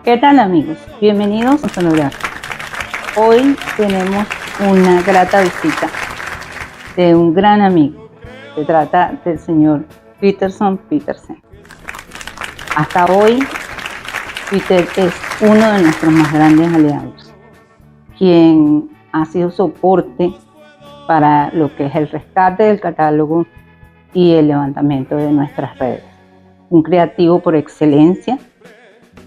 ¿Qué tal, amigos? Bienvenidos a Sonográfica. Hoy tenemos una grata visita de un gran amigo. Se trata del señor Peterson Petersen. Hasta hoy, Peter es uno de nuestros más grandes aliados, quien ha sido soporte para lo que es el rescate del catálogo y el levantamiento de nuestras redes. Un creativo por excelencia,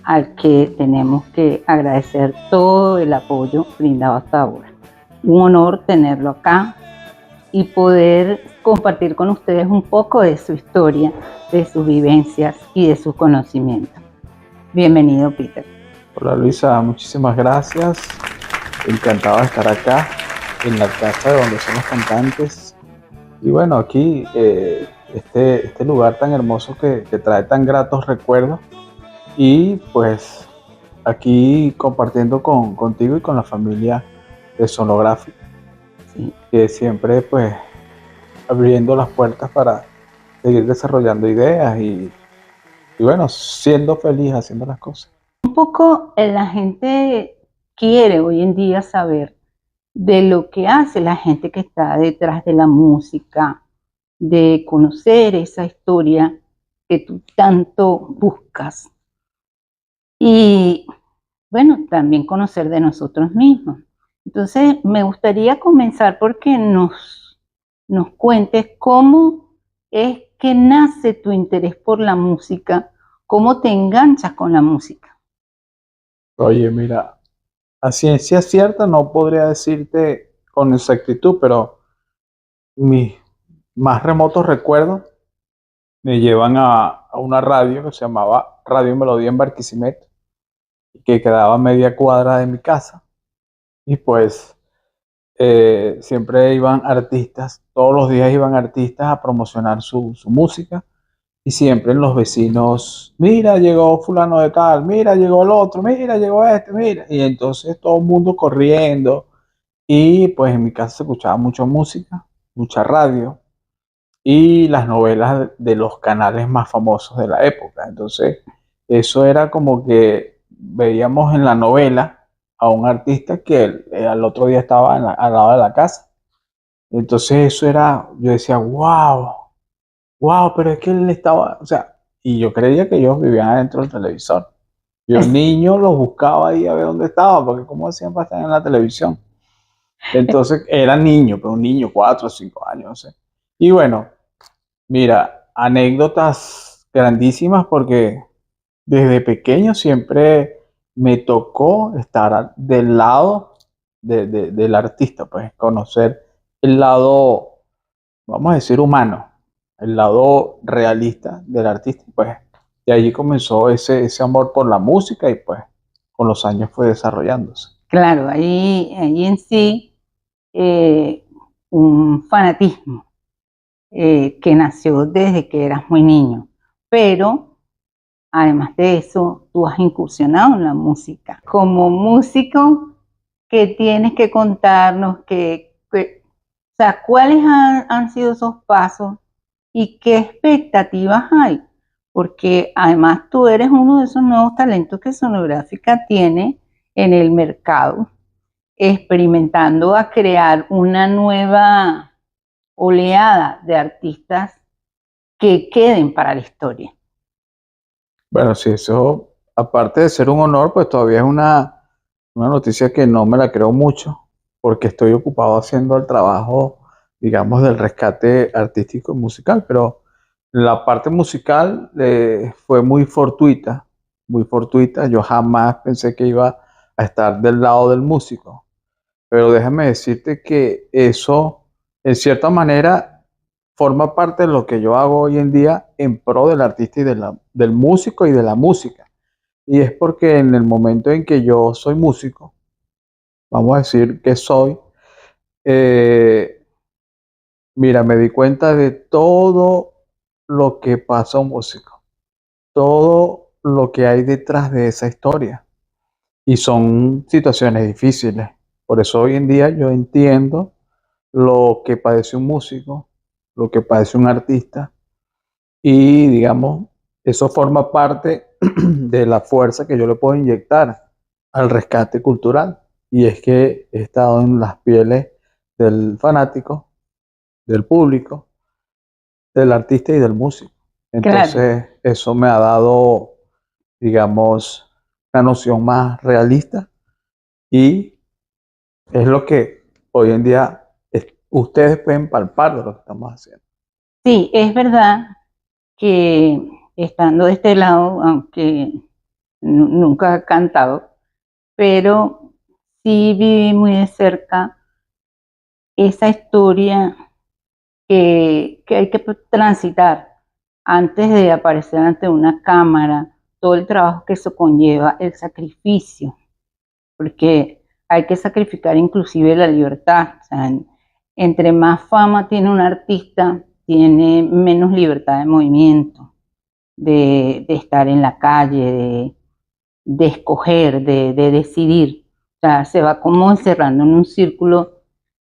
al que tenemos que agradecer todo el apoyo brindado hasta ahora. Un honor tenerlo acá y poder compartir con ustedes un poco de su historia, de sus vivencias y de sus conocimientos. Bienvenido, Peter. Hola Luisa, muchísimas gracias. Encantado de estar acá en la casa de donde somos cantantes. Y bueno, aquí este lugar tan hermoso que trae tan gratos recuerdos. Y pues aquí compartiendo contigo y con la familia de Sonográfica, Sí. que siempre pues abriendo las puertas para seguir desarrollando ideas y bueno, siendo feliz haciendo las cosas. Un poco la gente quiere hoy en día saber de lo que hace la gente que está detrás de la música, de conocer esa historia que tú tanto buscas. Y bueno, también conocer de nosotros mismos. Entonces, me gustaría comenzar porque nos cuentes cómo es que nace tu interés por la música, cómo te enganchas con la música. Oye, mira, a ciencia cierta no podría decirte con exactitud, pero mis más remotos recuerdos me llevan a una radio que se llamaba Radio Melodía en Barquisimeto, que quedaba a media cuadra de mi casa. Y pues siempre iban artistas, todos los días iban artistas a promocionar su música. Y siempre en los vecinos, mira, llegó fulano de tal, mira, llegó el otro, mira, llegó este, mira. Y entonces todo el mundo corriendo. Y pues en mi casa se escuchaba mucha música, mucha radio y las novelas de los canales más famosos de la época. Entonces, eso era como que veíamos en la novela a un artista que al otro día estaba al lado de la casa. Entonces, eso era, yo decía, wow, wow, pero es que él estaba, o sea, y yo creía que ellos vivían adentro del televisor. Yo niño los buscaba ahí a ver dónde estaba, porque cómo hacían para estar en la televisión. Entonces era niño, pero un niño, 4 o 5 años, no sé. Y bueno, mira, anécdotas grandísimas porque desde pequeño siempre me tocó estar del lado del artista, pues conocer el lado, vamos a decir, humano, el lado realista del artista. Pues de allí comenzó ese amor por la música y pues con los años fue desarrollándose. Claro, ahí en sí un fanatismo que nació desde que eras muy niño, pero además de eso, tú has incursionado en la música. Como músico, ¿qué tienes que contarnos? O sea, ¿cuáles han sido esos pasos y qué expectativas hay? Porque además tú eres uno de esos nuevos talentos que Sonográfica tiene en el mercado, experimentando a crear una nueva oleada de artistas que queden para la historia. Bueno, sí, eso, aparte de ser un honor, pues todavía es una noticia que no me la creo mucho, porque estoy ocupado haciendo el trabajo, digamos, del rescate artístico y musical, pero la parte musical fue muy fortuita, muy fortuita. Yo jamás pensé que iba a estar del lado del músico, pero déjame decirte que eso, en cierta manera, forma parte de lo que yo hago hoy en día en pro del artista y del músico y de la música. Y es porque en el momento en que yo soy músico, vamos a decir que soy, eh, mira, me di cuenta de todo lo que pasa a un músico, todo lo que hay detrás de esa historia. Y son situaciones difíciles. Por eso hoy en día yo entiendo lo que padece un músico, lo que padece un artista. Y digamos, eso forma parte de la fuerza que yo le puedo inyectar al rescate cultural. Y es que he estado en las pieles del fanático, del público, del artista y del músico. Claro, Entonces, eso me ha dado, digamos, una noción más realista y es lo que hoy en día ustedes pueden palpar de lo que estamos haciendo. sí, es verdad que estando de este lado, aunque nunca he cantado, pero sí viví muy de cerca esa historia que hay que transitar antes de aparecer ante una cámara, todo el trabajo que eso conlleva, el sacrificio, porque hay que sacrificar inclusive la libertad. O sea, entre más fama tiene un artista, tiene menos libertad de movimiento, de estar en la calle, de escoger, de decidir. O sea, se va como encerrando en un círculo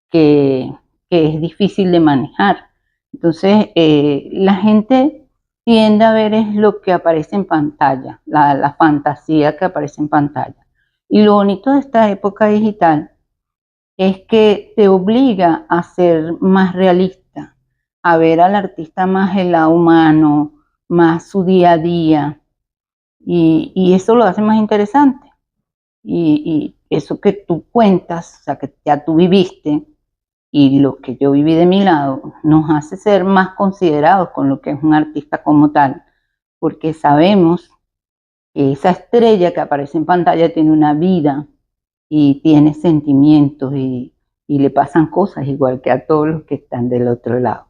que, que es difícil de manejar. Entonces, la gente tiende a ver es lo que aparece en pantalla, la fantasía que aparece en pantalla. Y lo bonito de esta época digital es que te obliga a ser más realista, a ver al artista más el lado humano, más su día a día, y eso lo hace más interesante. Y eso que tú cuentas, o sea, que ya tú viviste, y lo que yo viví de mi lado, nos hace ser más considerados con lo que es un artista como tal, porque sabemos que esa estrella que aparece en pantalla tiene una vida y tiene sentimientos y le pasan cosas igual que a todos los que están del otro lado.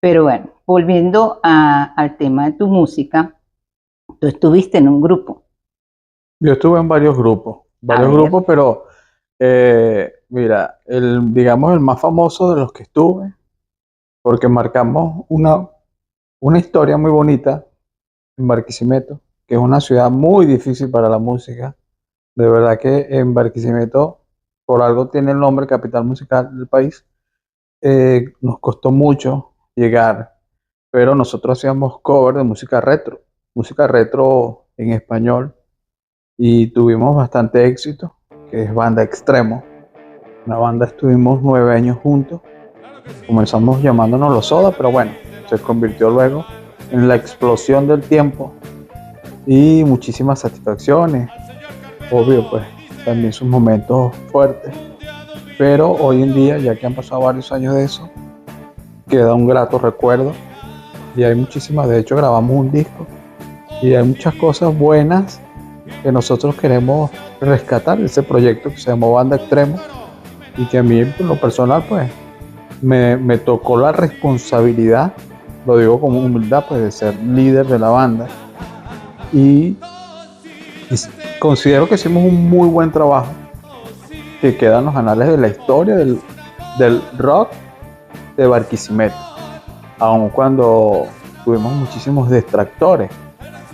Pero bueno, volviendo al tema de tu música, tú estuviste en un grupo. Yo estuve en A varios ver, grupos, pero mira, digamos el más famoso de los que estuve, porque marcamos una historia muy bonita en Barquisimeto, que es una ciudad muy difícil para la música. De verdad que en Barquisimeto, por algo tiene el nombre capital musical del país. Nos costó mucho llegar, pero nosotros hacíamos cover de música retro en español, y tuvimos bastante éxito, que es Banda Extremo. Una banda, estuvimos 9 años juntos. Comenzamos llamándonos Los Soda, pero bueno, se convirtió luego en la explosión del tiempo y muchísimas satisfacciones. Obvio, pues también sus momentos fuertes. Pero hoy en día, ya que han pasado varios años de eso, queda un grato recuerdo. Y hay muchísimas, de hecho grabamos un disco y hay muchas cosas buenas que nosotros queremos rescatar de ese proyecto que se llamó Banda Extremo, y que a mí, por lo personal, pues me tocó la responsabilidad, lo digo como humildad, pues de ser líder de la banda. Y, y considero que hicimos un muy buen trabajo que queda en los anales de la historia del rock de Barquisimeto, aun cuando tuvimos muchísimos detractores,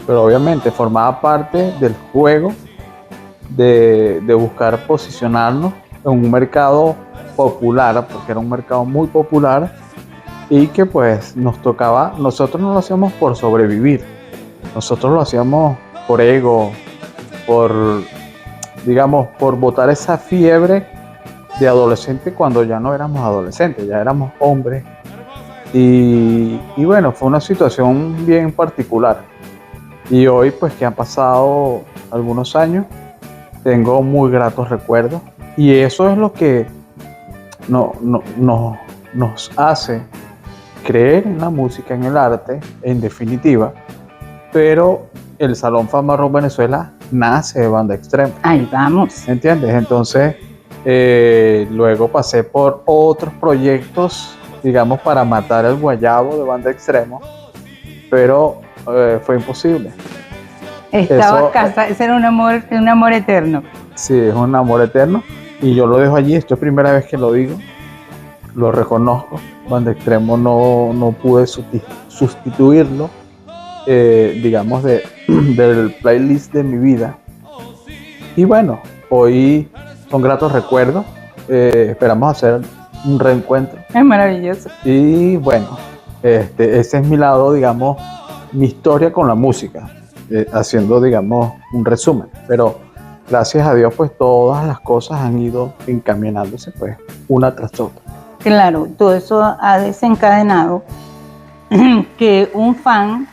pero obviamente formaba parte del juego de buscar posicionarnos en un mercado popular, porque era un mercado muy popular y que pues nos tocaba. Nosotros no lo hacíamos por sobrevivir, nosotros lo hacíamos por ego, por, digamos, por botar esa fiebre de adolescente cuando ya no éramos adolescentes, ya éramos hombres. Y bueno, fue una situación bien particular. Y hoy, pues que han pasado algunos años, tengo muy gratos recuerdos. Y eso es lo que nos hace creer en la música, en el arte, en definitiva. Pero el Salón Fama Rock Venezuela nace de Banda Extremo. ahí vamos. ¿Entiendes? Entonces, luego pasé por otros proyectos, digamos, para matar el guayabo de Banda Extremo, pero fue imposible. Estaba casa, ese era un amor eterno. Sí, es un amor eterno y yo lo dejo allí. Esto es primera vez que lo digo, lo reconozco. Banda Extremo no pude sustituirlo, digamos, del playlist de mi vida. Y bueno, hoy son gratos recuerdos. Esperamos hacer un reencuentro. Es maravilloso. Y bueno, ese es mi lado, digamos, mi historia con la música. haciendo, digamos, un resumen. Pero gracias a Dios, pues todas las cosas han ido encaminándose, pues, una tras otra. Claro, todo eso ha desencadenado que un fan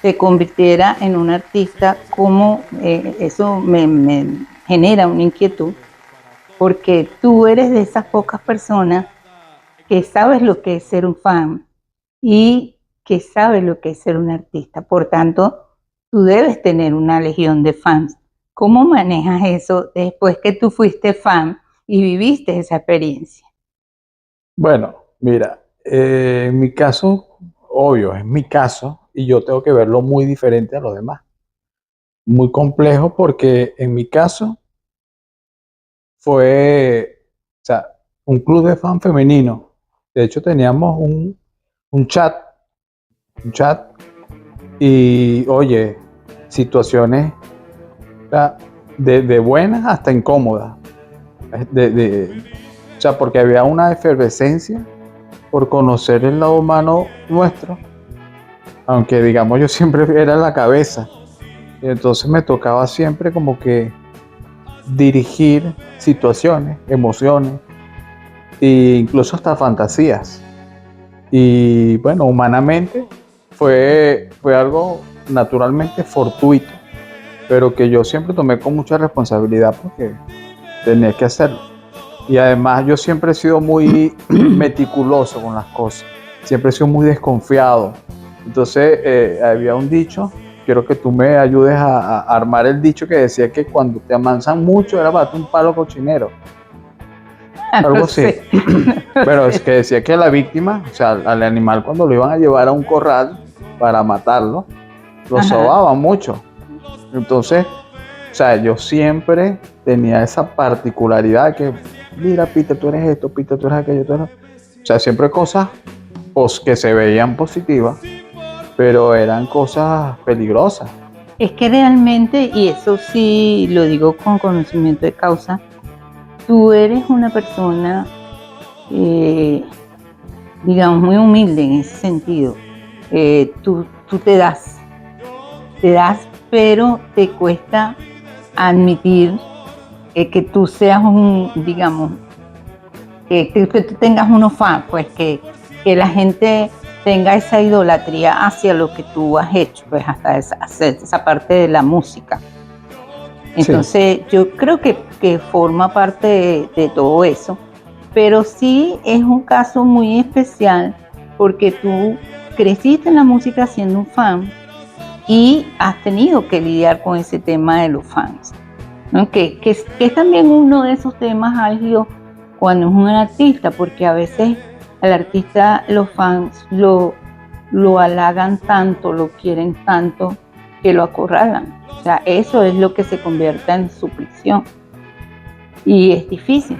se convirtiera en un artista, como eso me genera una inquietud, porque tú eres de esas pocas personas que sabes lo que es ser un fan y que sabes lo que es ser un artista. Por tanto, tú debes tener una legión de fans. ¿Cómo manejas eso después que tú fuiste fan y viviste esa experiencia? Bueno, mira, en mi caso, obvio, es mi caso y yo tengo que verlo muy diferente a los demás. Muy complejo porque en mi caso fue, o sea, un club de fan femenino. De hecho, teníamos un chat, un chat y, oye, situaciones, o sea, de buenas hasta incómodas. O sea, porque había una efervescencia por conocer el lado humano nuestro, aunque digamos yo siempre era la cabeza. Y entonces me tocaba siempre como que dirigir situaciones, emociones e incluso hasta fantasías. Y bueno, humanamente fue algo naturalmente fortuito, pero que yo siempre tomé con mucha responsabilidad porque tenía que hacerlo. Y además yo siempre he sido muy meticuloso con las cosas, siempre he sido muy desconfiado. Entonces había un dicho, quiero que tú me ayudes a armar el dicho que decía que cuando te amansan mucho era para darte un palo cochinero, algo No así. sé. Pero es que decía que la víctima, o sea, al animal cuando lo iban a llevar a un corral para matarlo, lo Ajá. sobaban mucho. Entonces, o sea, yo siempre tenía esa particularidad que, mira, Peter, tú eres esto, Peter, tú eres aquello, tú eres... O sea, siempre cosas que se veían positivas, pero eran cosas peligrosas. Es que realmente, y eso sí lo digo con conocimiento de causa, tú eres una persona, digamos, muy humilde en ese sentido. Tú te das, pero te cuesta admitir que tú seas digamos, que tú tengas unos fans, pues que la gente tenga esa idolatría hacia lo que tú has hecho, pues hasta esa parte de la música. Entonces, sí, yo creo que forma parte de todo eso, pero sí es un caso muy especial porque tú creciste en la música siendo un fan y has tenido que lidiar con ese tema de los fans, ¿no? Que es también uno de esos temas álgidos cuando es un artista, porque a veces al artista los fans lo halagan tanto, lo quieren tanto, que lo acorralan. O sea, eso es lo que se convierte en su prisión. Y es difícil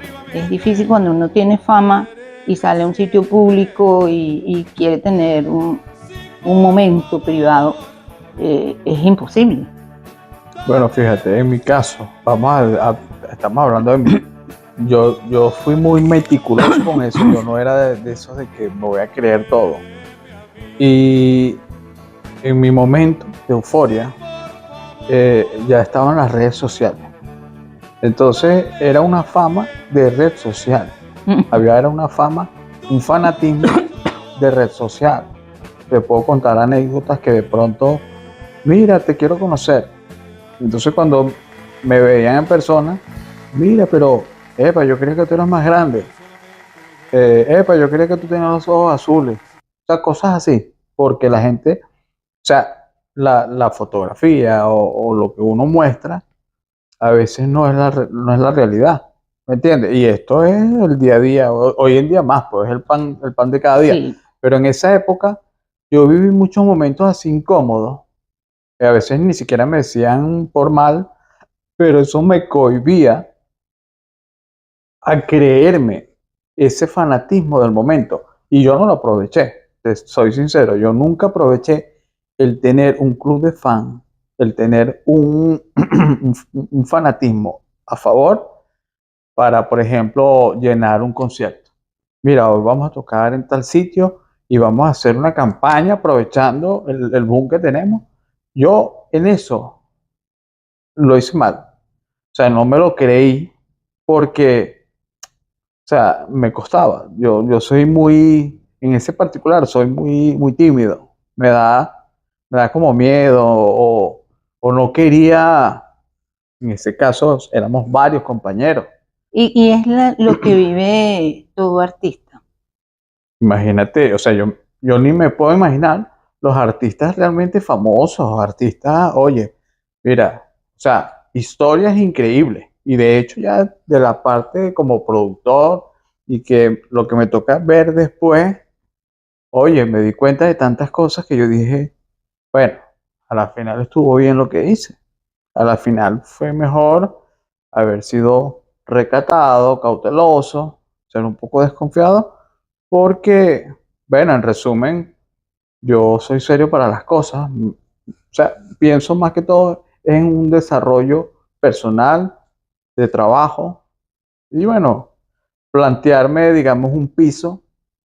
cuando uno tiene fama y sale a un sitio público y quiere tener un momento privado, es imposible. Bueno, fíjate, en mi caso, estamos hablando de mí. Yo fui muy meticuloso con eso, yo no era de esos de que me voy a creer todo. Y en mi momento de euforia, ya estaban las redes sociales. Entonces era una fama de red social. Era una fama, un fanatismo de red social. Te puedo contar anécdotas que de pronto, mira, te quiero conocer. Entonces cuando me veían en persona, mira, pero, epa, yo creía que tú eras más grande. Epa, yo creía que tú tenías los ojos azules. O sea, cosas así. Porque la gente, o sea, la fotografía o lo que uno muestra, a veces no es la realidad. ¿Me entiendes? Y esto es el día a día, hoy en día más, pues es el pan de cada día. Sí. Pero en esa época yo viví muchos momentos así incómodos, que a veces ni siquiera me decían por mal, pero eso me cohibía a creerme ese fanatismo del momento. Y yo no lo aproveché, soy sincero, yo nunca aproveché el tener un club de fan, el tener un fanatismo a favor para, por ejemplo, llenar un concierto. Mira, hoy vamos a tocar en tal sitio y vamos a hacer una campaña aprovechando el boom que tenemos Yo en eso lo hice mal. O sea, no me lo creí porque, o sea, me costaba. Yo soy muy, en ese particular, soy muy tímido. Me da como miedo o no quería, en ese caso éramos varios compañeros. Y es lo que vive todo artista. Imagínate, o sea, yo ni me puedo imaginar los artistas realmente famosos, artistas, oye, mira, o sea, historias increíbles. Y de hecho ya de la parte como productor y que lo que me toca ver después, oye, me di cuenta de tantas cosas que yo dije, bueno, a la final estuvo bien lo que hice. A la final fue mejor haber sido recatado, cauteloso, ser un poco desconfiado, porque, bueno, en resumen, yo soy serio para las cosas. O sea, pienso más que todo en un desarrollo personal, de trabajo, y bueno, plantearme, digamos, un piso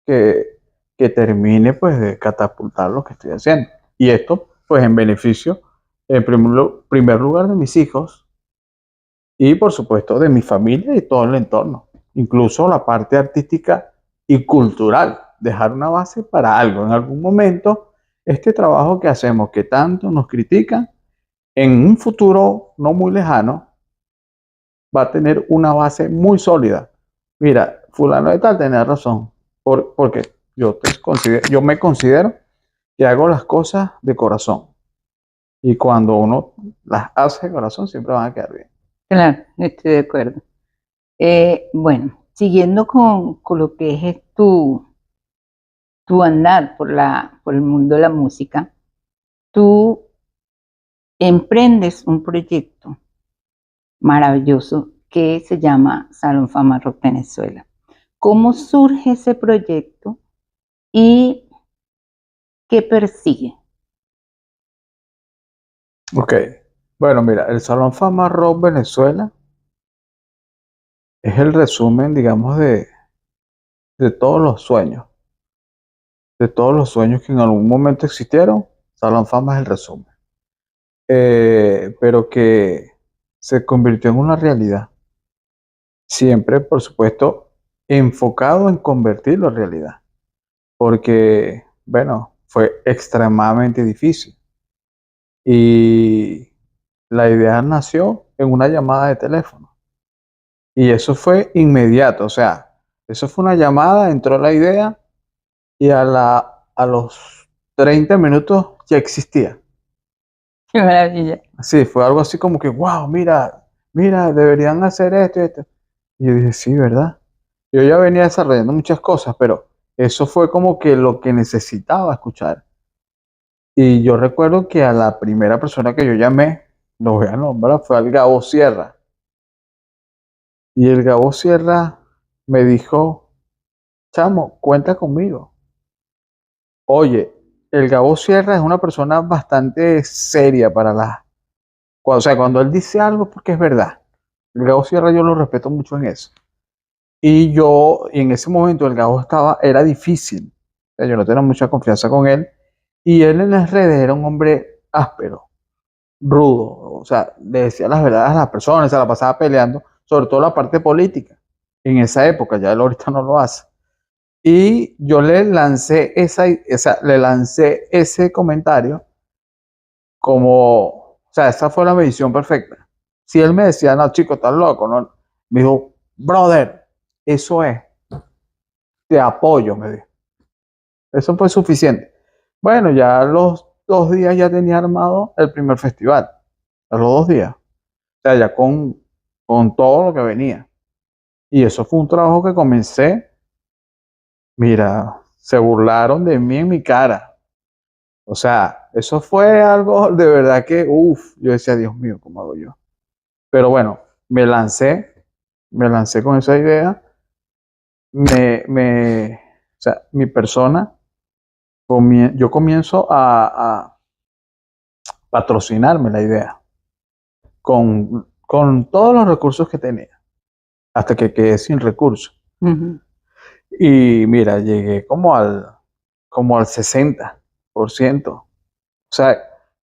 que, que termine pues de catapultar lo que estoy haciendo. Y esto pues en beneficio, en primer lugar, de mis hijos y por supuesto de mi familia y todo el entorno, incluso la parte artística y cultural, dejar una base para algo. En algún momento, este trabajo que hacemos, que tanto nos critican, en un futuro no muy lejano, va a tener una base muy sólida. Mira, fulano de tal tenía razón, porque yo me considero que hago las cosas de corazón. Y cuando uno las hace de corazón, siempre van a quedar bien. Claro, estoy de acuerdo. Bueno, siguiendo con lo que es tu andar por el mundo de la música, tú emprendes un proyecto maravilloso que se llama Salón Fama Rock Venezuela. ¿Cómo surge ese proyecto y qué persigue? Ok. Bueno, mira, el Salón Fama Rock Venezuela es el resumen, digamos, de todos los sueños. De todos los sueños que en algún momento existieron, Salón Fama es el resumen. Pero que se convirtió en una realidad. Siempre, por supuesto, enfocado en convertirlo en realidad. Porque, bueno, fue extremadamente difícil. Y la idea nació en una llamada de teléfono. Y eso fue inmediato, o sea, eso fue una llamada, entró la idea y a los 30 minutos ya existía. Qué maravilla. Sí, fue algo así como que, wow, mira, deberían hacer esto y esto. Y yo dije, sí, ¿verdad? Yo ya venía desarrollando muchas cosas, pero eso fue como que lo que necesitaba escuchar. Y yo recuerdo que a la primera persona que yo llamé, lo voy a nombrar, fue al Gabo Sierra. Y el Gabo Sierra me dijo, chamo, cuenta conmigo. Oye, el Gabo Sierra es una persona bastante seria para las... O sea, cuando él dice algo es porque es verdad. El Gabo Sierra yo lo respeto mucho en eso. Y en ese momento el Gabo era difícil. O sea, yo no tenía mucha confianza con él. Y él en las redes era un hombre áspero, rudo. O sea, le decía las verdades a las personas, se la pasaba peleando, sobre todo la parte política. En esa época, ya él ahorita no lo hace. Y yo le lancé ese comentario como, o sea, esa fue la medición perfecta. Si él me decía, no, chico, estás loco, no, me dijo, brother, eso es, te apoyo, me dijo. Eso fue suficiente. Bueno, ya a los 2 días ya tenía armado el primer festival. A los 2 días. O sea, ya con todo lo que venía. Y eso fue un trabajo que comencé. Mira, se burlaron de mí en mi cara. O sea, eso fue algo de verdad que, uff, yo decía, Dios mío, ¿cómo hago yo? Pero bueno, me lancé con esa idea. O sea, mi persona, yo comienzo a patrocinarme la idea con todos los recursos que tenía, hasta que quedé sin recursos. Ujú. Y mira, llegué como al 60%. O sea,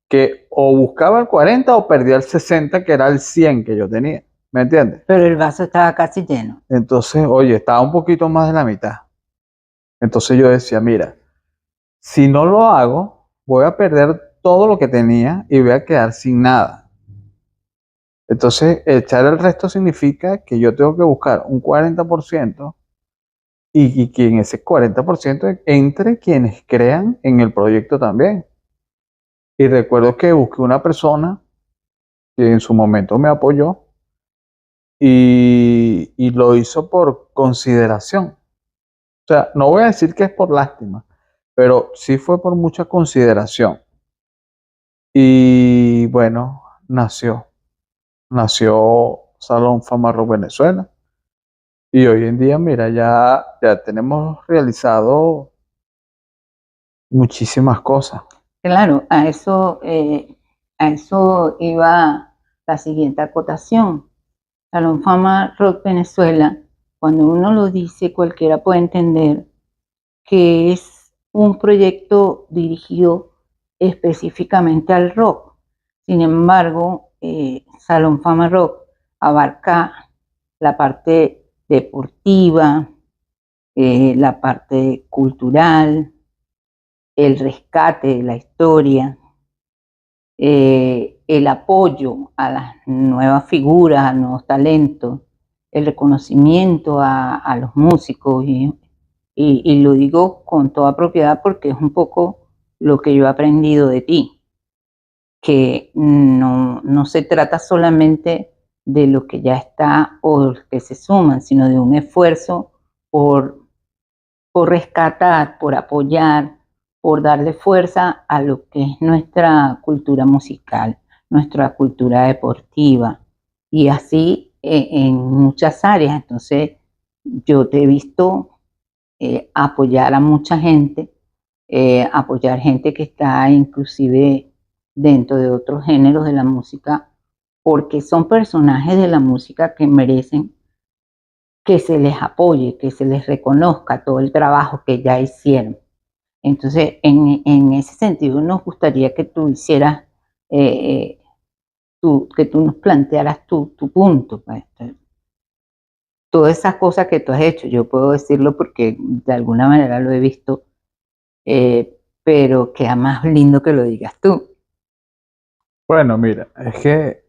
que o buscaba el 40 o perdía el 60, que era el 100 que yo tenía. ¿Me entiendes? Pero el vaso estaba casi lleno. Entonces, oye, estaba un poquito más de la mitad. Entonces yo decía, mira, si no lo hago, voy a perder todo lo que tenía y voy a quedar sin nada. Entonces, echar el resto significa que yo tengo que buscar un 40% y que en ese 40% entre quienes crean en el proyecto también. Y recuerdo que busqué una persona que en su momento me apoyó y lo hizo por consideración. O sea, no voy a decir que es por lástima, pero sí fue por mucha consideración. Y bueno, nació Salón Fama Rock Venezuela. Y hoy en día, mira, ya tenemos realizado muchísimas cosas. Claro, a eso iba la siguiente acotación. Salón Fama Rock Venezuela, cuando uno lo dice, cualquiera puede entender que es un proyecto dirigido específicamente al rock. Sin embargo, Salón Fama Rock abarca la parte deportiva, la parte cultural, el rescate de la historia, el apoyo a las nuevas figuras, a nuevos talentos, el reconocimiento a los músicos y lo digo con toda propiedad porque es un poco lo que yo he aprendido de ti, que no se trata solamente de lo que ya está o que se suman, sino de un esfuerzo por, por rescatar, por apoyar, por darle fuerza a lo que es nuestra cultura musical, nuestra cultura deportiva y así en muchas áreas. Entonces, yo te he visto apoyar a mucha gente, apoyar gente que está inclusive dentro de otros géneros de la música, porque son personajes de la música que merecen que se les apoye, que se les reconozca todo el trabajo que ya hicieron. Entonces, en ese sentido, nos gustaría que tú hicieras, que tú nos plantearas tu punto. Pues, todas esas cosas que tú has hecho, yo puedo decirlo porque de alguna manera lo he visto, pero queda más lindo que lo digas tú. Bueno, mira, es que,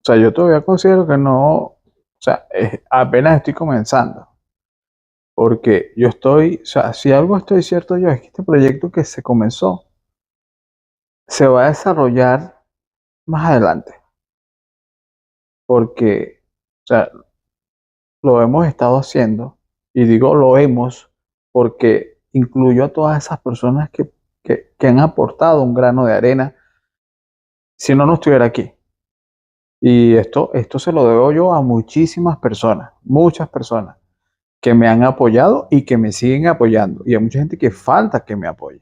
o sea, yo todavía considero que no, o sea, apenas estoy comenzando. Porque yo estoy, o sea, si algo estoy cierto yo es que este proyecto que se comenzó se va a desarrollar más adelante. Porque, o sea, lo hemos estado haciendo, y digo lo hemos porque incluyo a todas esas personas que han aportado un grano de arena si no estuviera aquí. Y esto se lo debo yo a muchísimas personas, muchas personas que me han apoyado y que me siguen apoyando. Y hay mucha gente que falta que me apoye.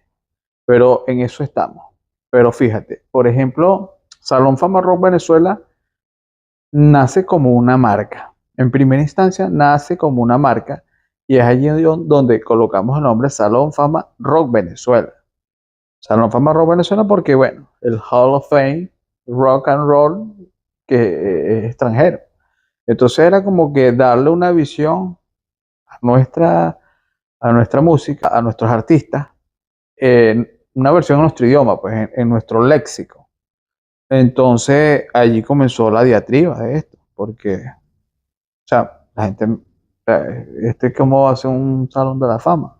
Pero en eso estamos. Pero fíjate, por ejemplo, Salón Fama Rock Venezuela nace como una marca. En primera instancia nace como una marca y es allí donde colocamos el nombre Salón Fama Rock Venezuela. Salón Fama Rock Venezuela porque, bueno, el Hall of Fame Rock and Roll que es extranjero. Entonces era como que darle una visión a nuestra música, a nuestros artistas, una versión en nuestro idioma, pues en nuestro léxico. Entonces allí comenzó la diatriba de esto, porque, o sea, la gente, ¿cómo va a ser un salón de la fama?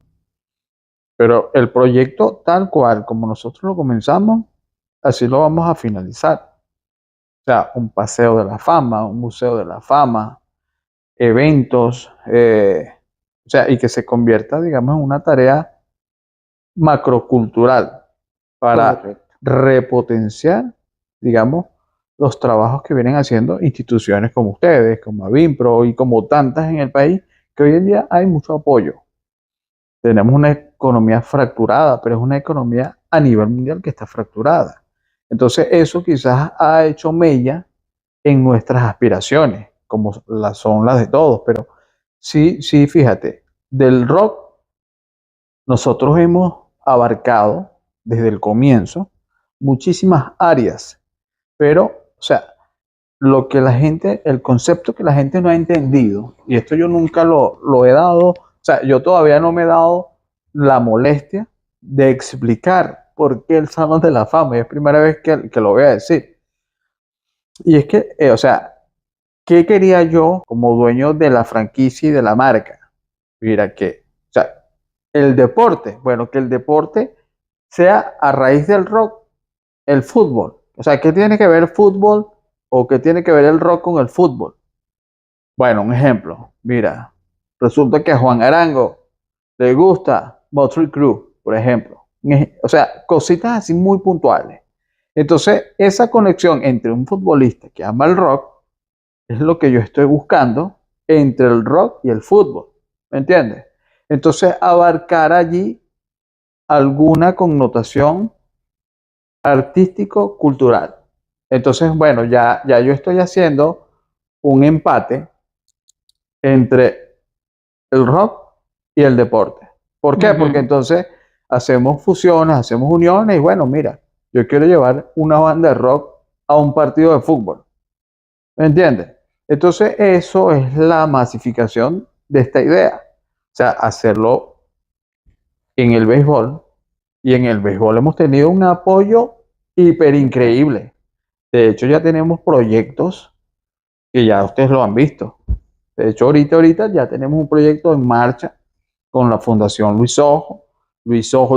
Pero el proyecto tal cual, como nosotros lo comenzamos, así lo vamos a finalizar. O sea, un paseo de la fama, un museo de la fama, eventos, o sea, y que se convierta, digamos, en una tarea macrocultural para Correcto. repotenciar, digamos, los trabajos que vienen haciendo instituciones como ustedes, como Avimpro y como tantas en el país, que hoy en día hay mucho apoyo. Tenemos una economía fracturada, pero es una economía a nivel mundial que está fracturada. Entonces eso quizás ha hecho mella en nuestras aspiraciones, como son las de todos, pero sí, sí, fíjate, del rock nosotros hemos abarcado desde el comienzo muchísimas áreas, pero, o sea, lo que la gente, el concepto que la gente no ha entendido, y esto yo nunca lo he dado, o sea, yo todavía no me he dado la molestia de explicar por qué el Salón de la Fama, y es primera vez que lo voy a decir. Y es que, o sea, ¿qué quería yo como dueño de la franquicia y de la marca? Mira que, o sea, el deporte, bueno, que el deporte sea a raíz del rock, el fútbol. O sea, ¿qué tiene que ver el fútbol o qué tiene que ver el rock con el fútbol? Bueno, un ejemplo. Mira, resulta que a Juan Arango le gusta Motley Crue, por ejemplo. O sea, cositas así muy puntuales. Entonces, esa conexión entre un futbolista que ama el rock es lo que yo estoy buscando entre el rock y el fútbol. ¿Me entiendes? Entonces, abarcar allí alguna connotación artístico-cultural. Entonces, bueno, ya yo estoy haciendo un empate entre el rock y el deporte. ¿Por qué? Porque entonces hacemos fusiones, hacemos uniones y bueno, mira, yo quiero llevar una banda de rock a un partido de fútbol. ¿Me entiendes? Entonces eso es la masificación de esta idea. O sea, hacerlo en el béisbol. Y en el béisbol hemos tenido un apoyo hiper increíble. De hecho, ya tenemos proyectos que ya ustedes lo han visto. De hecho, ahorita ya tenemos un proyecto en marcha con la Fundación Luis Ojo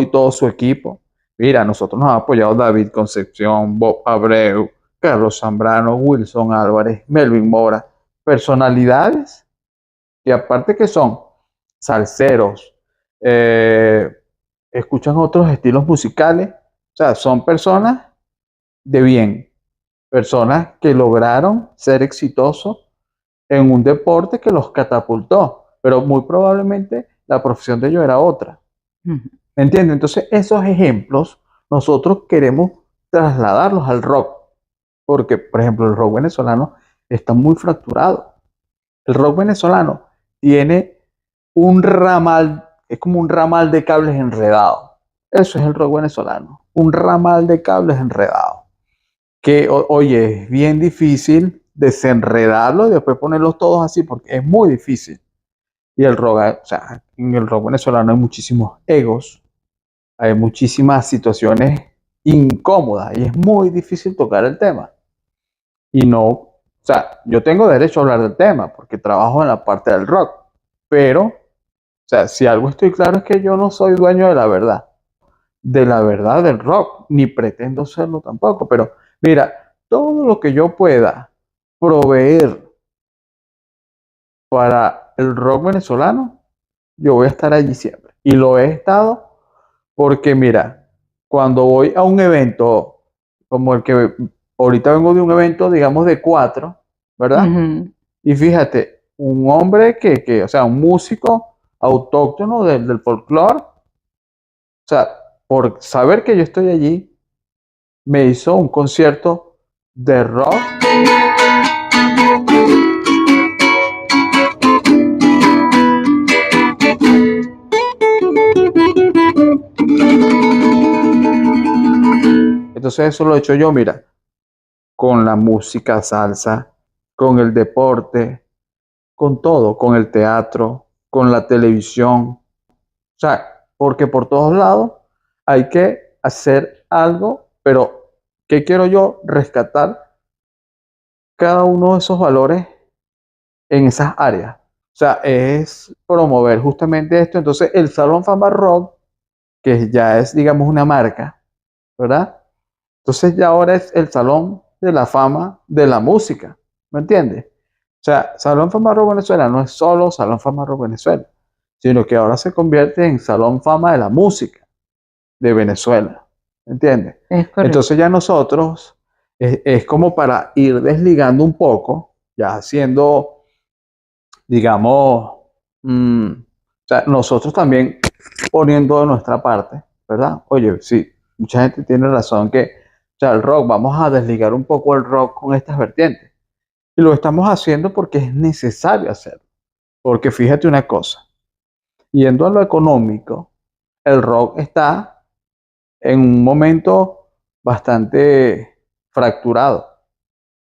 y todo su equipo. Mira, nosotros nos ha apoyado David Concepción, Bob Abreu, Carlos Zambrano, Wilson Álvarez, Melvin Mora, personalidades que aparte que son salseros, eh, escuchan otros estilos musicales, o sea, son personas de bien, personas que lograron ser exitosos en un deporte que los catapultó, pero muy probablemente la profesión de ellos era otra. ¿Me entiendes? Entonces, esos ejemplos nosotros queremos trasladarlos al rock, porque, por ejemplo, el rock venezolano está muy fracturado. El rock venezolano tiene un ramal, es como un ramal de cables enredados. Eso es el rock venezolano, un ramal de cables enredados. Que, oye, es bien difícil desenredarlo y después ponerlos todos así, porque es muy difícil. Y el rock, o sea, en el rock venezolano hay muchísimos egos, hay muchísimas situaciones incómodas y es muy difícil tocar el tema. Y no, o sea, yo tengo derecho a hablar del tema porque trabajo en la parte del rock, pero, o sea, si algo estoy claro es que yo no soy dueño de la verdad del rock, ni pretendo serlo tampoco, pero mira, todo lo que yo pueda proveer para el rock venezolano, yo voy a estar allí siempre. Y lo he estado porque, mira, cuando voy a un evento como el que ahorita vengo de un evento, digamos, de cuatro, ¿verdad? Y fíjate, un hombre o sea, un músico autóctono del folclore, o sea, por saber que yo estoy allí, me hizo un concierto de rock. Entonces eso lo he hecho yo, mira, con la música salsa, con el deporte, con todo, con el teatro, con la televisión. O sea, porque por todos lados hay que hacer algo, pero ¿qué quiero yo? Rescatar cada uno de esos valores en esas áreas. O sea, es promover justamente esto. Entonces, el Salón Fama Rock, que ya es, digamos, una marca, ¿verdad? Entonces ya ahora es el Salón de la Fama de la música, ¿me entiendes? O sea, Salón Fama Rock Venezuela no es solo Salón Fama Rock Venezuela, sino que ahora se convierte en Salón Fama de la música de Venezuela, ¿me entiendes? Entonces ya nosotros es como para ir desligando un poco, ya haciendo, digamos, o sea, nosotros también poniendo de nuestra parte, ¿verdad? Oye, sí, mucha gente tiene razón que, o sea, el rock, vamos a desligar un poco el rock con estas vertientes. Y lo estamos haciendo porque es necesario hacerlo. Porque fíjate una cosa, yendo a lo económico, el rock está en un momento bastante fracturado,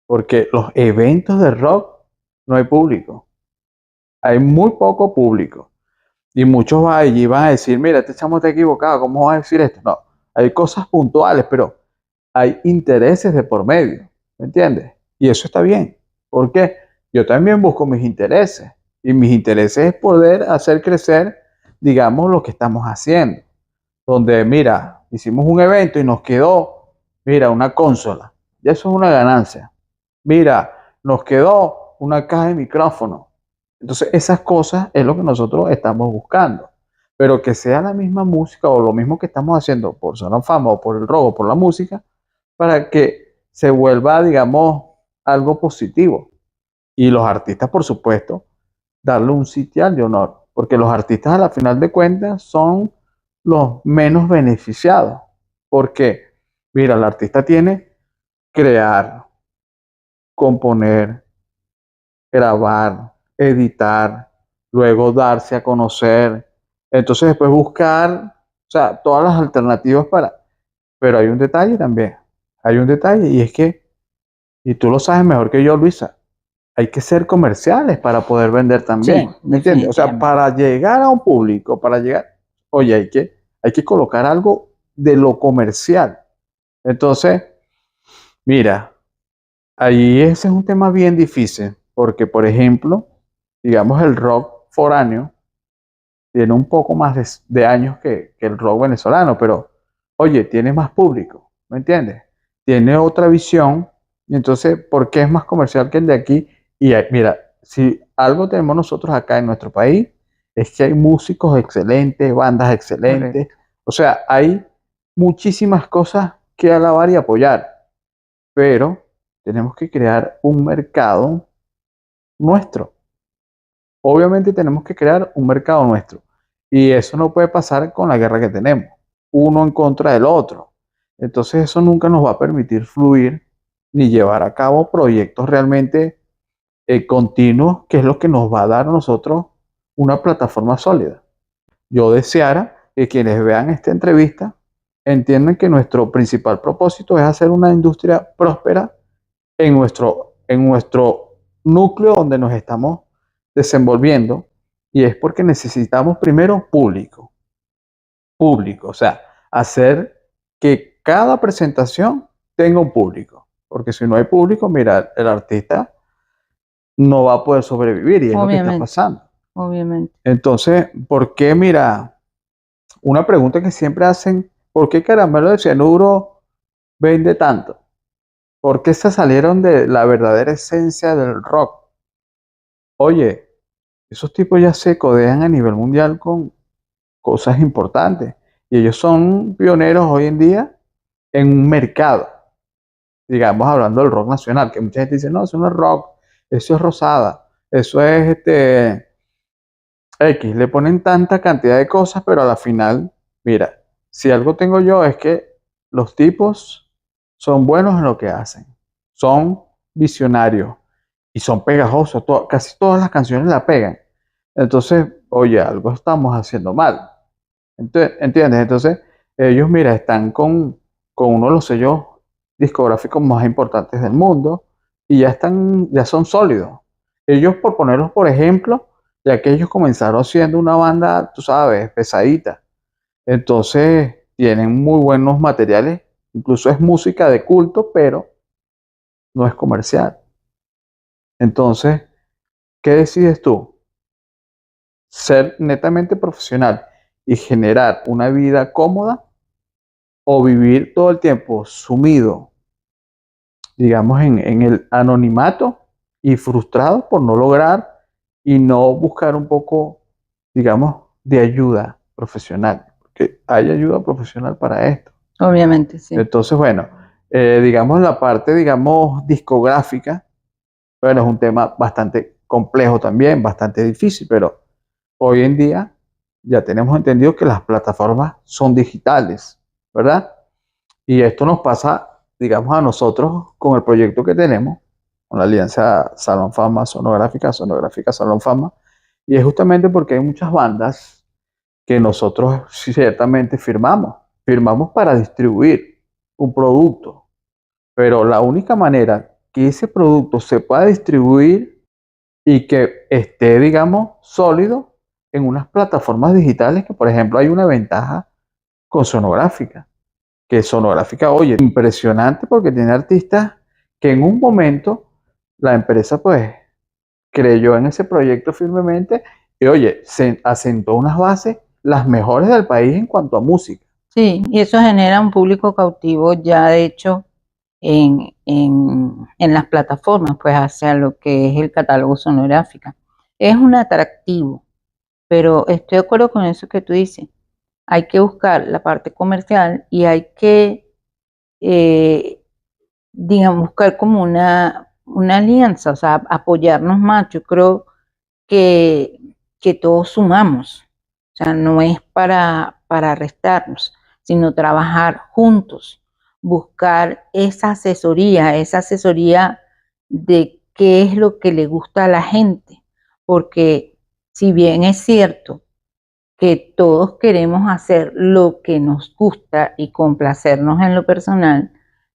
porque los eventos de rock no hay público, hay muy poco público. Y muchos allí van a decir, mira, este chamo está equivocado, ¿cómo vas a decir esto? No, hay cosas puntuales, pero hay intereses de por medio, ¿me entiendes? Y eso está bien. ¿Por qué? Yo también busco mis intereses. Y mis intereses es poder hacer crecer, digamos, lo que estamos haciendo. Donde, mira, hicimos un evento y nos quedó, mira, una consola. Y eso es una ganancia. Mira, nos quedó una caja de micrófono. Entonces, esas cosas es lo que nosotros estamos buscando. Pero que sea la misma música o lo mismo que estamos haciendo por Salón Fama o por el robo, por la música, para que se vuelva, digamos, algo positivo. Y los artistas, por supuesto, darle un sitial de honor, porque los artistas a la final de cuentas son los menos beneficiados, porque, mira, el artista tiene crear, componer, grabar, editar, luego darse a conocer, entonces después buscar, o sea, todas las alternativas para, pero hay un detalle también, hay un detalle y es que, y tú lo sabes mejor que yo, Luisa, hay que ser comerciales para poder vender Sí, también, ¿me entiendes? O sea, definitivamente. para llegar a un público, para llegar, oye, hay que colocar algo de lo comercial. Entonces, mira, ahí ese es un tema bien difícil, porque por ejemplo, digamos el rock foráneo tiene un poco más de años que el rock venezolano, pero oye, tiene más público, ¿me entiendes? Tiene otra visión, y entonces, ¿por qué es más comercial que el de aquí? Y mira, si algo tenemos nosotros acá en nuestro país, es que hay músicos excelentes, bandas excelentes, Correcto. o sea, hay muchísimas cosas que alabar y apoyar, pero tenemos que crear un mercado nuestro. Obviamente tenemos que crear un mercado nuestro. Y eso no puede pasar con la guerra que tenemos, uno en contra del otro. Entonces eso nunca nos va a permitir fluir ni llevar a cabo proyectos realmente continuos, que es lo que nos va a dar a nosotros una plataforma sólida. Yo deseara que quienes vean esta entrevista entiendan que nuestro principal propósito es hacer una industria próspera en nuestro núcleo donde nos estamos desenvolviendo, y es porque necesitamos primero público, público, o sea, hacer que cada presentación tenga un público, porque si no hay público, mira, el artista no va a poder sobrevivir y es lo que está Obviamente, pasando. obviamente. Entonces, ¿por qué, mira, una pregunta que siempre hacen, ¿por qué Caramelo de Cianuro vende tanto? ¿Por qué se salieron de la verdadera esencia del rock? Oye, esos tipos ya se codean a nivel mundial con cosas importantes y ellos son pioneros hoy en día en un mercado, digamos, hablando del rock nacional, que mucha gente dice, no, eso no es rock, eso es Rosada, eso es X, le ponen tanta cantidad de cosas, pero a la final, mira, si algo tengo yo es que los tipos son buenos en lo que hacen, son visionarios y son pegajosos, casi todas las canciones la pegan. Entonces, oye, algo estamos haciendo mal. ¿Entiendes? Entonces, ellos, mira, están con uno de los sellos discográficos más importantes del mundo y ya están, ya son sólidos. Ellos, por ponerlos por ejemplo, ya que ellos comenzaron siendo una banda, tú sabes, pesadita. Entonces, tienen muy buenos materiales, incluso es música de culto, pero no es comercial. Entonces, ¿qué decides tú? ¿Ser netamente profesional y generar una vida cómoda o vivir todo el tiempo sumido, digamos, en el anonimato y frustrado por no lograr y no buscar un poco, digamos, de ayuda profesional? Porque hay ayuda profesional para esto. Obviamente, sí. Entonces, bueno, digamos, la parte, digamos, discográfica, bueno, es un tema bastante complejo también, bastante difícil, pero hoy en día ya tenemos entendido que las plataformas son digitales, ¿verdad? Y esto nos pasa, digamos, a nosotros con el proyecto que tenemos, con la alianza Salón Fama Sonográfica, Sonográfica Salón Fama, y es justamente porque hay muchas bandas que nosotros ciertamente firmamos para distribuir. un producto, pero la única manera que ese producto se pueda distribuir y que esté, digamos, sólido en unas plataformas digitales, que por ejemplo hay una ventaja con Sonográfica, que Sonográfica, oye, impresionante porque tiene artistas que en un momento la empresa pues creyó en ese proyecto firmemente y oye, se asentó unas bases las mejores del país en cuanto a música. Sí, y eso genera un público cautivo ya de hecho en las plataformas, pues hacia lo que es el catálogo Sonográfica. Es un atractivo, pero estoy de acuerdo con eso que tú dices. Hay que buscar la parte comercial y hay que, eh, digamos, buscar como una alianza, o sea, apoyarnos más. Yo creo que, que todos sumamos, o sea, no es para restarnos, sino trabajar juntos, buscar esa asesoría de qué es lo que le gusta a la gente, porque si bien es cierto que todos queremos hacer lo que nos gusta y complacernos en lo personal,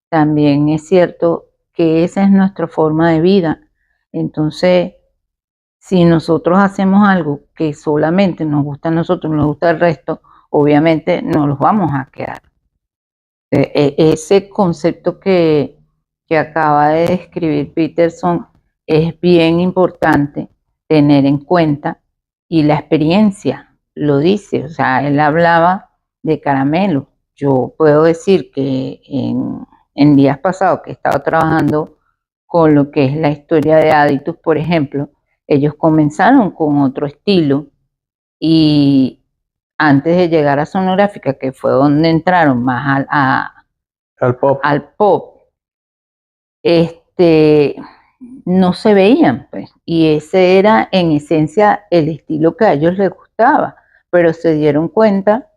también es cierto que esa es nuestra forma de vida. Entonces, si nosotros hacemos algo que solamente nos gusta a nosotros, nos gusta al resto, obviamente no los vamos a quedar. Ese concepto que acaba de describir Peterson es bien importante tener en cuenta y la experiencia lo dice, o sea, él hablaba de caramelo. Yo puedo decir que en días pasados que he estado trabajando con lo que es la historia de Aditus, por ejemplo, ellos comenzaron con otro estilo y antes de llegar a Sonográfica, que fue donde entraron más El pop. al pop, no se veían, pues, y ese era en esencia el estilo que a ellos les gustaba, pero se dieron cuenta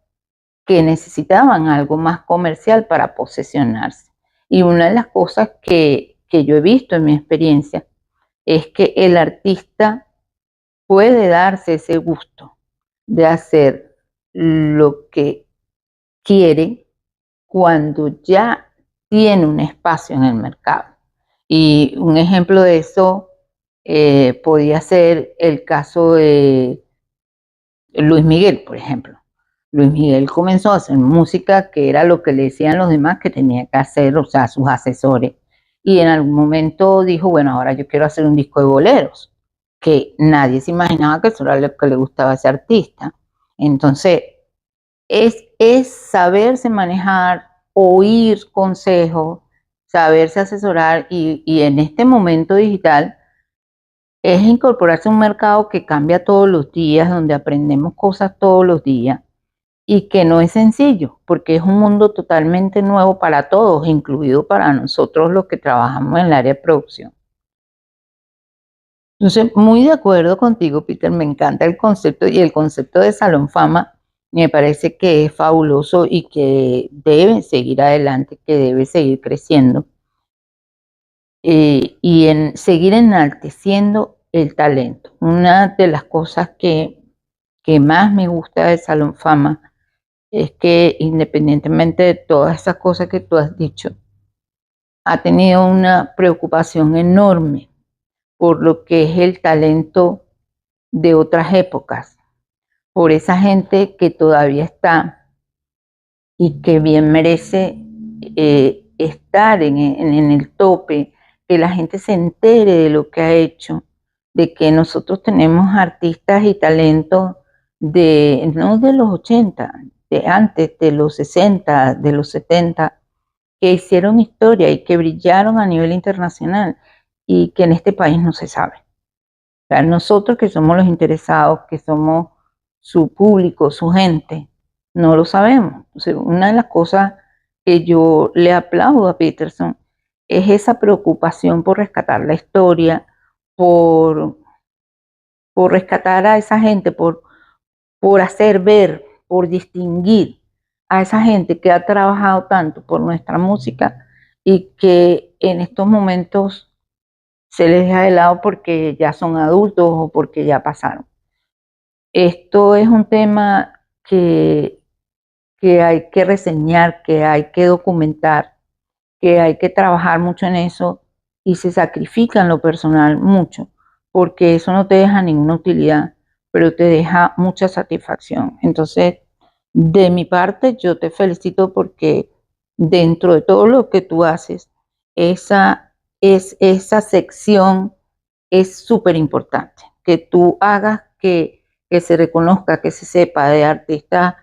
que necesitaban algo más comercial para posesionarse. Y una de las cosas que yo he visto en mi experiencia es que el artista puede darse ese gusto de hacer lo que quiere cuando ya tiene un espacio en el mercado. Y un ejemplo de eso podía ser el caso de Luis Miguel, por ejemplo. Luis Miguel comenzó a hacer música que era lo que le decían los demás que tenía que hacer, o sea, sus asesores. Y en algún momento dijo, bueno, ahora yo quiero hacer un disco de boleros, que nadie se imaginaba que eso era lo que le gustaba a ese artista. Entonces, es saberse manejar, oír consejos, saberse asesorar y en este momento digital es incorporarse a un mercado que cambia todos los días, donde aprendemos cosas todos los días y que no es sencillo, porque es un mundo totalmente nuevo para todos, incluido para nosotros los que trabajamos en el área de producción. Entonces, muy de acuerdo contigo, Peter, me encanta el concepto y el concepto de Salón Fama me parece que es fabuloso y que debe seguir adelante, que debe seguir creciendo y en seguir enalteciendo el talento. Una de las cosas que más me gusta de Salón Fama es que independientemente de todas esas cosas que tú has dicho, ha tenido una preocupación enorme por lo que es el talento de otras épocas, por esa gente que todavía está y que bien merece estar en el tope, que la gente se entere de lo que ha hecho, de que nosotros tenemos artistas y talentos no de los 80, de antes, de los 60, de los 70, que hicieron historia y que brillaron a nivel internacional y que en este país no se sabe. O sea, nosotros que somos los interesados, que somos su público, su gente, no lo sabemos. O sea, una de las cosas que yo le aplaudo a Peterson es esa preocupación por rescatar la historia, por, por rescatar a esa gente, por hacer ver, por distinguir a esa gente que ha trabajado tanto por nuestra música y que en estos momentos se les deja de lado porque ya son adultos o porque ya pasaron. Esto es un tema que hay que reseñar, que hay que documentar que hay que trabajar mucho en eso y se sacrifica en lo personal mucho, porque eso no te deja ninguna utilidad, pero te deja mucha satisfacción. Entonces, de mi parte, yo te felicito porque dentro de todo lo que tú haces, esa sección es súper importante, que tú hagas que se reconozca, que se sepa de artistas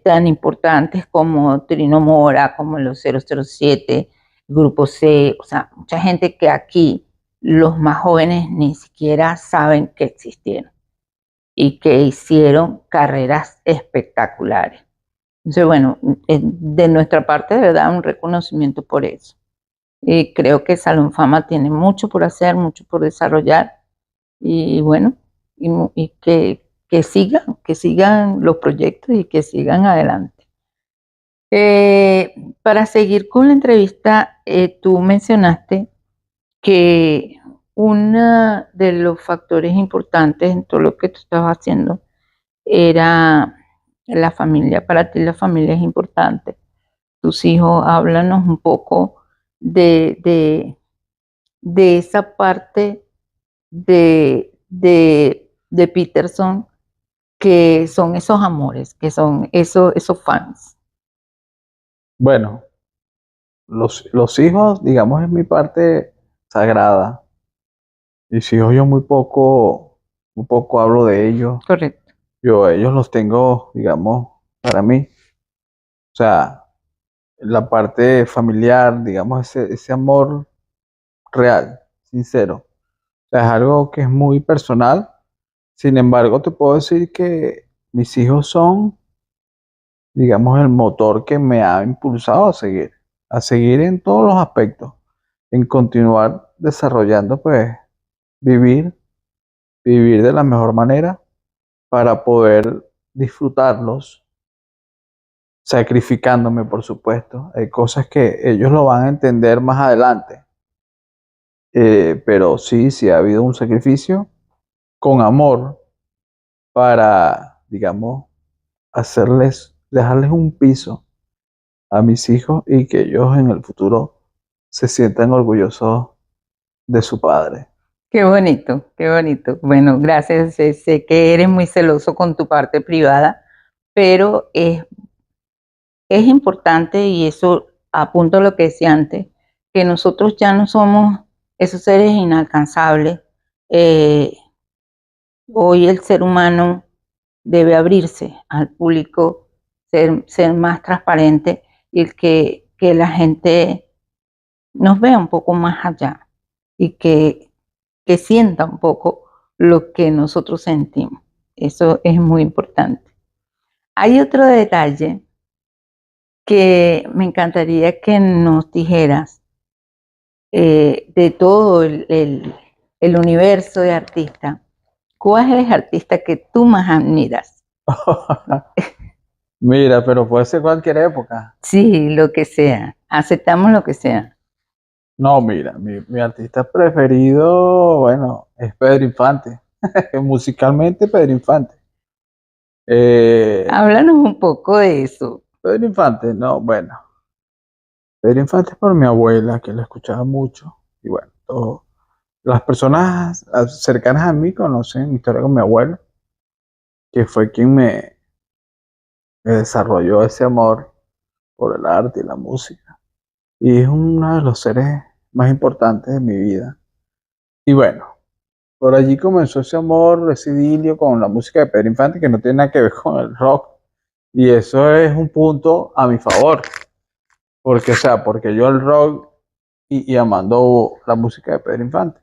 tan importantes como Trino Mora, como los 007, Grupo C, o sea, mucha gente que aquí los más jóvenes ni siquiera saben que existieron y que hicieron carreras espectaculares. Entonces, bueno, de nuestra parte, de verdad, un reconocimiento por eso. Y creo que Salón Fama tiene mucho por hacer, mucho por desarrollar y bueno, y que sigan los proyectos y que sigan adelante. Para seguir con la entrevista, tú mencionaste que uno de los factores importantes en todo lo que tú estabas haciendo era la familia. Para ti la familia es importante. Tus hijos, háblanos un poco de esa parte de Peterson, que son esos amores, que son esos fans. Bueno, los hijos, digamos, es mi parte sagrada. Mis hijos yo muy poco hablo de ellos. Correcto. Yo ellos los tengo, digamos, para mí. O sea, la parte familiar, digamos, ese amor real, sincero. O sea, es algo que es muy personal. Sin embargo, te puedo decir que mis hijos son, digamos, el motor que me ha impulsado a seguir en todos los aspectos, en continuar desarrollando, pues, vivir, vivir de la mejor manera para poder disfrutarlos, sacrificándome, por supuesto. Hay cosas que ellos lo van a entender más adelante. Pero sí, sí ha habido un sacrificio con amor para, digamos, dejarles un piso a mis hijos y que ellos en el futuro se sientan orgullosos de su padre. Qué bonito, qué bonito. Bueno, gracias. Sé que eres muy celoso con tu parte privada, pero es importante, y eso apunto a lo que decía antes, que nosotros ya no somos esos seres inalcanzables. Eh, Hoy el ser humano debe abrirse al público, ser más transparente y que la gente nos vea un poco más allá y que sienta un poco lo que nosotros sentimos. Eso es muy importante. Hay otro detalle que me encantaría que nos dijeras de todo el universo de artistas. ¿Cuál es el artista que tú más admiras? Mira, pero puede ser cualquier época. Sí, lo que sea. Aceptamos lo que sea. No, mira, mi artista preferido, bueno, es Pedro Infante. Musicalmente, Pedro Infante. Háblanos un poco de eso. Pedro Infante, no, bueno. Pedro Infante es por mi abuela, que la escuchaba mucho. Y bueno, las personas cercanas a mí conocen mi historia con mi abuelo, que fue quien me desarrolló ese amor por el arte y la música. Y es uno de los seres más importantes de mi vida. Y bueno, por allí comenzó ese amor, ese idilio con la música de Pedro Infante, que no tiene nada que ver con el rock. Y eso es un punto a mi favor. Porque, o sea, porque yo el rock y amando la música de Pedro Infante.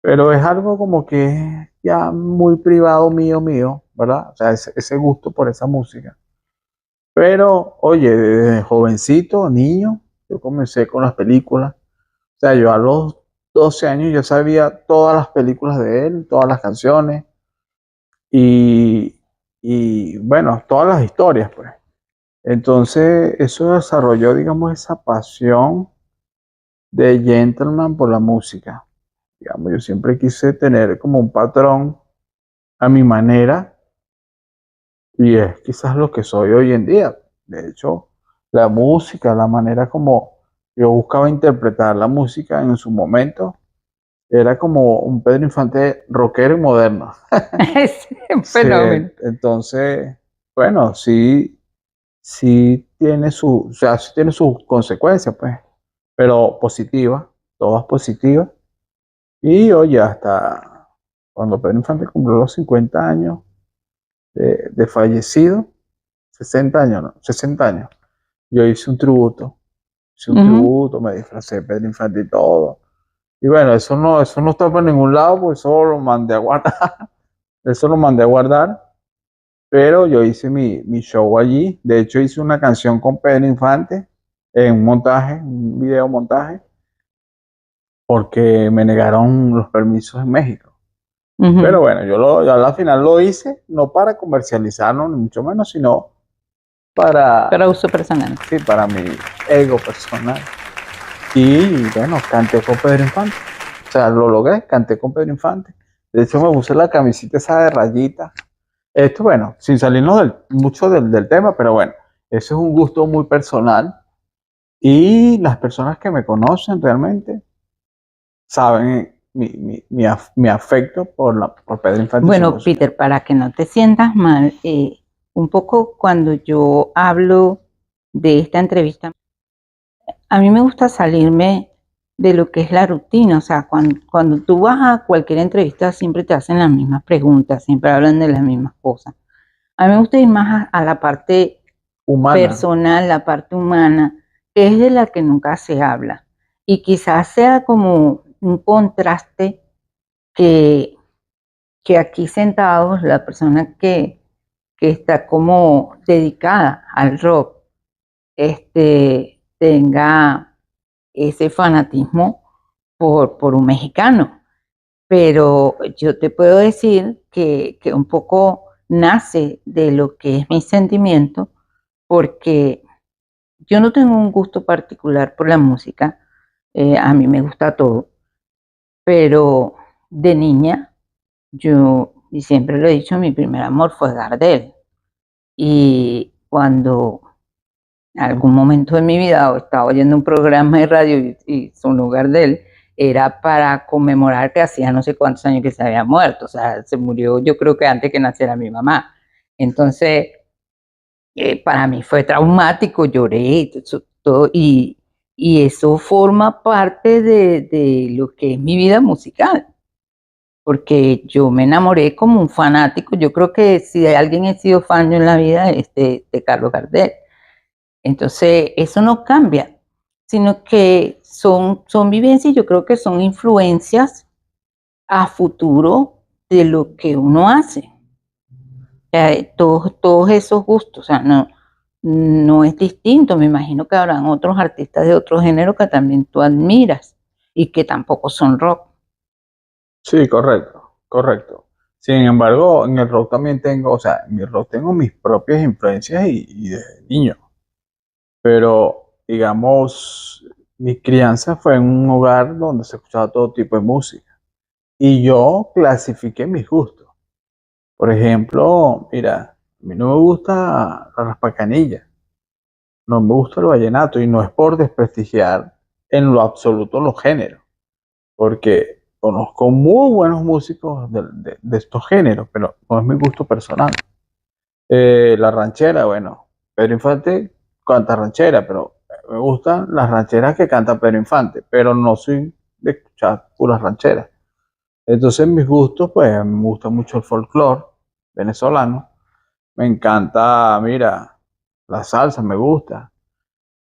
Pero es algo como que ya muy privado mío, ¿verdad? O sea, ese gusto por esa música. Pero, oye, desde jovencito, niño, yo comencé con las películas. O sea, yo a los 12 años ya sabía todas las películas de él, todas las canciones y, y bueno, todas las historias, pues. Entonces, eso desarrolló, digamos, esa pasión de gentleman por la música. Digamos, yo siempre quise tener como un patrón a mi manera y es quizás lo que soy hoy en día. De hecho, la música, la manera como yo buscaba interpretar la música en su momento. Era como un Pedro Infante rockero y moderno. Es un Sí, fenómeno. entonces, bueno, o sea, sí tiene sus consecuencias, pues, pero positivas, todas positivas. Y oye, hasta cuando Pedro Infante cumplió los 50 años de fallecido, 60 años, ¿no? 60 años, yo hice un Ujú. tributo, me disfracé de Pedro Infante y todo. Y bueno, eso no está por ningún lado, pues eso lo mandé a guardar, eso lo mandé a guardar, pero yo hice mi show allí. De hecho, hice una canción con Pedro Infante en un montaje, un video montaje, porque me negaron los permisos en México. Ujú. Pero bueno, yo a la final lo hice, no para comercializarlo, ni mucho menos, sino Para para, uso personal. sí, para mi ego personal. Y bueno, canté con Pedro Infante. O sea, lo logré, canté con Pedro Infante. De hecho, me puse la camisita esa de rayita. Esto, bueno, sin salirnos mucho del tema, pero bueno, eso es un gusto muy personal. Y las personas que me conocen realmente saben mi afecto por Pedro Infante y su Bueno, música. Peter, para que no te sientas mal, un poco cuando yo hablo de esta entrevista, a mí me gusta salirme de lo que es la rutina. O sea, cuando tú vas a cualquier entrevista, siempre te hacen las mismas preguntas, siempre hablan de las mismas cosas. A mí me gusta ir más a la parte Humana. personal, la parte humana, que es de la que nunca se habla. Y quizás sea como un contraste que, que aquí sentados, la persona que está como dedicada al rock, tenga ese fanatismo por un mexicano. Pero yo te puedo decir que un poco nace de lo que es mi sentimiento, porque yo no tengo un gusto particular por la música, a mí me gusta todo, pero de niña yo, y siempre lo he dicho, mi primer amor fue Gardel. Y cuando en algún momento de mi vida estaba oyendo un programa de radio y sonó Gardel, era para conmemorar que hacía no sé cuántos años que se había muerto. O sea, se murió yo creo que antes que naciera mi mamá. Entonces, para mí fue traumático, lloré, todo, y eso forma parte de lo que es mi vida musical, porque yo me enamoré como un fanático. Yo creo que si de alguien he sido fan yo en la vida es de Carlos Gardel. Entonces, eso no cambia, sino que son vivencias, yo creo que son influencias a futuro de lo que uno hace. Todos esos gustos, o sea, no es distinto. Me imagino que habrán otros artistas de otro género que también tú admiras y que tampoco son rock. Sí, correcto, correcto. Sin embargo, en el rock también tengo, o sea, en mi rock tengo mis propias influencias y desde niño. Pero, digamos, mi crianza fue en un hogar donde se escuchaba todo tipo de música. Y yo clasifiqué mis gustos. Por ejemplo, mira, a mí no me gusta la raspacanilla, no me gusta el vallenato, y no es por desprestigiar en lo absoluto los géneros, porque conozco muy buenos músicos de estos géneros, pero no es mi gusto personal. La ranchera, bueno, Pedro Infante canta ranchera, pero me gustan las rancheras que canta Pedro Infante, pero no soy de escuchar puras rancheras. Entonces mis gustos, pues me gusta mucho el folclore venezolano, me encanta, mira, la salsa me gusta,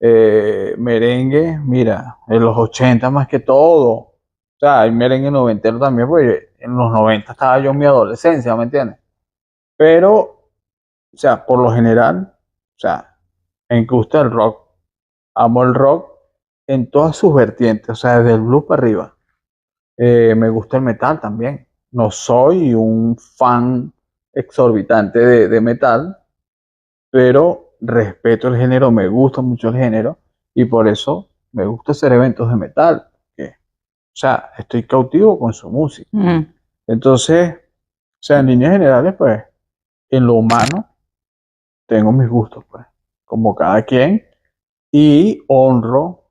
merengue, mira, en los 80 más que todo, o sea, hay merengue noventero también, pues en los 90 estaba yo en mi adolescencia, ¿me entiendes? Pero, o sea, por lo general, o sea, me gusta el rock, amo el rock en todas sus vertientes, o sea, desde el blues para arriba. Me gusta el metal también. No soy un fan exorbitante de metal, pero respeto el género, me gusta mucho el género y por eso me gusta hacer eventos de metal. O sea, estoy cautivo con su música. Mm. Entonces, o sea, en líneas generales, pues, en lo humano tengo mis gustos, pues, como cada quien, y honro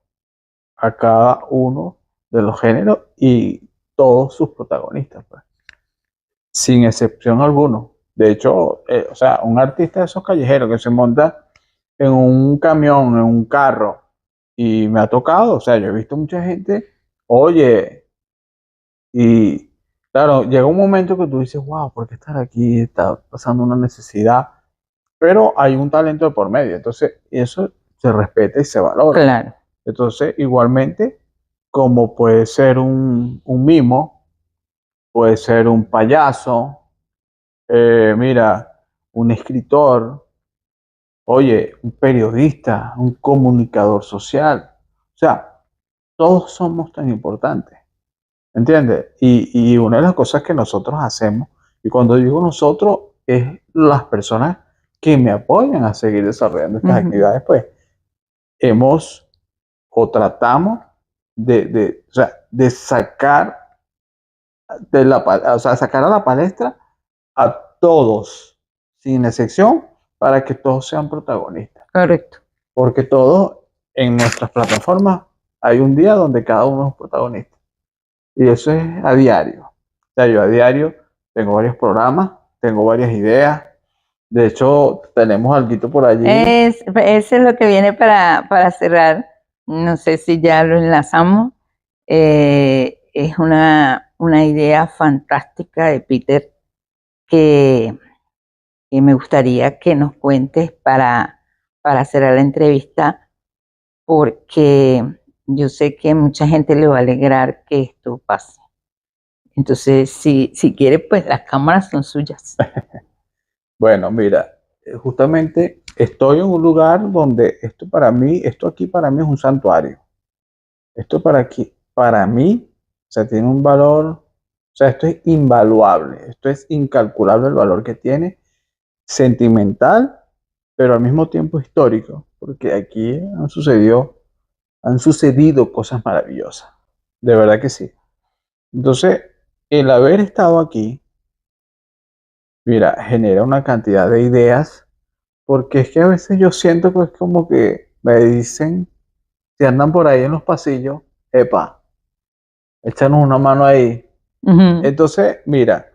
a cada uno de los géneros y todos sus protagonistas, pues, sin excepción alguna. De hecho, o sea, un artista de esos callejeros que se monta en un camión, en un carro, y me ha tocado, o sea, yo he visto mucha gente, oye, y claro, llega un momento que tú dices, wow, ¿por qué estar aquí? Está pasando una necesidad, pero hay un talento de por medio, entonces eso se respeta y se valora. Claro. Entonces, igualmente, como puede ser un mimo, puede ser un payaso, mira, un escritor, oye, un periodista, un comunicador social. O sea, todos somos tan importantes, ¿entiendes? Y una de las cosas que nosotros hacemos, y cuando digo nosotros, es las personas que me apoyan a seguir desarrollando estas actividades, pues hemos o tratamos o sea, de sacar o sea, sacar a la palestra a todos, sin excepción, para que todos sean protagonistas. Correcto. Porque todos en nuestras plataformas hay un día donde cada uno es protagonista. Y eso es a diario. O sea, yo a diario tengo varios programas, tengo varias ideas. De hecho, tenemos algo por allí. Ese es lo que viene para cerrar. No sé si ya lo enlazamos. Es una idea fantástica de Peter que me gustaría que nos cuentes para cerrar la entrevista, porque yo sé que mucha gente le va a alegrar que esto pase. Entonces, si quiere, pues las cámaras son suyas. Bueno, mira, justamente estoy en un lugar donde esto aquí para mí es un santuario. Esto para mí, o sea, tiene un valor, o sea, esto es invaluable, esto es incalculable el valor que tiene, sentimental, pero al mismo tiempo histórico, porque aquí han sucedido cosas maravillosas, de verdad que sí. Entonces, el haber estado aquí, mira, genera una cantidad de ideas, porque es que a veces yo siento que es como que me dicen, si andan por ahí en los pasillos, epa, échanos una mano ahí. Entonces, mira,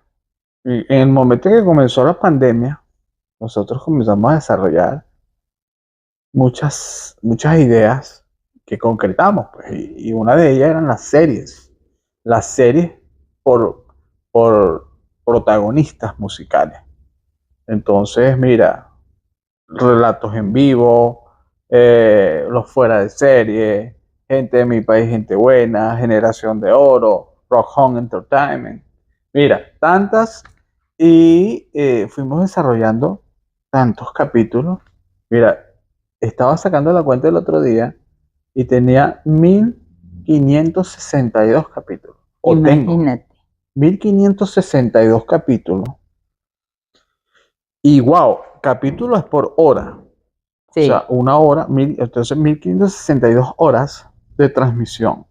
en el momento en que comenzó la pandemia, nosotros comenzamos a desarrollar muchas ideas que concretamos, pues, y una de ellas eran las series por protagonistas musicales. Entonces, mira, relatos en vivo, los fuera de serie, gente de mi país, gente buena, generación de oro, Rock Home Entertainment. Mira, tantas, y fuimos desarrollando tantos capítulos. Mira, estaba sacando la cuenta el otro día y tenía 1562 capítulos. O tengo Imagínate. 1562 capítulos. Y wow, capítulos por hora. Sí. O sea, una hora, entonces 1562 horas de transmisión.